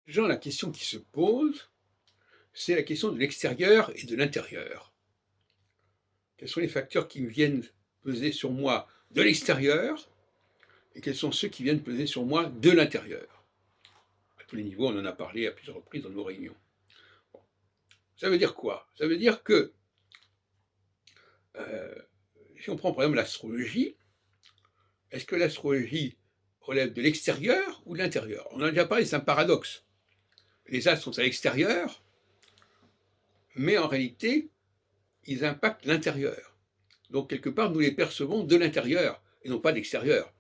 Genre, la question qui se pose, c'est la question de l'extérieur et de l'intérieur. Quels sont les facteurs qui viennent peser sur moi de l'extérieur et quels sont ceux qui viennent peser sur moi de l'intérieur? À tous les niveaux, on en a parlé à plusieurs reprises dans nos réunions. Bon. Ça veut dire quoi? Ça veut dire que, si on prend par exemple l'astrologie, est-ce que l'astrologie relève de l'extérieur ou de l'intérieur? On en a déjà parlé, c'est un paradoxe. Les astres sont à l'extérieur, mais en réalité, ils impactent l'intérieur. Donc, quelque part, nous les percevons de l'intérieur et non pas de l'extérieur.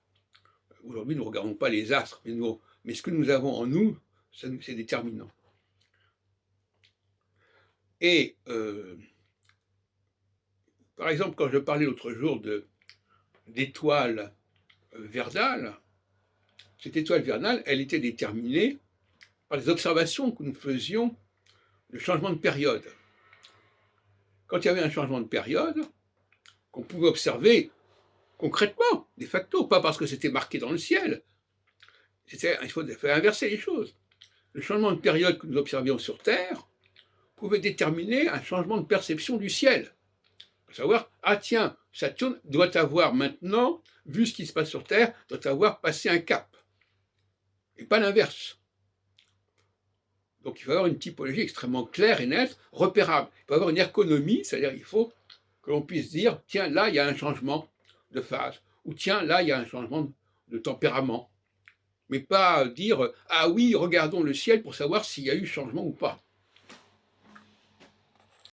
Aujourd'hui, nous ne regardons pas les astres, mais ce que nous avons en nous, c'est déterminant. Et, par exemple, quand je parlais l'autre jour d'étoiles vernales, cette étoile vernale, elle était déterminée par les observations que nous faisions de changement de période. Quand il y avait un changement de période, qu'on pouvait observer concrètement, de facto, pas parce que c'était marqué dans le ciel. Il faut inverser les choses. Le changement de période que nous observions sur Terre pouvait déterminer un changement de perception du ciel. À savoir, ah tiens, Saturne doit avoir maintenant, vu ce qui se passe sur Terre, doit avoir passé un cap. Et pas l'inverse. Donc il faut avoir une typologie extrêmement claire et nette, repérable. Il faut avoir une ergonomie, c'est-à-dire il faut que l'on puisse dire, tiens, là, il y a un changement de phase, ou tiens, là, il y a un changement de tempérament. Mais pas dire, ah oui, regardons le ciel pour savoir s'il y a eu changement ou pas.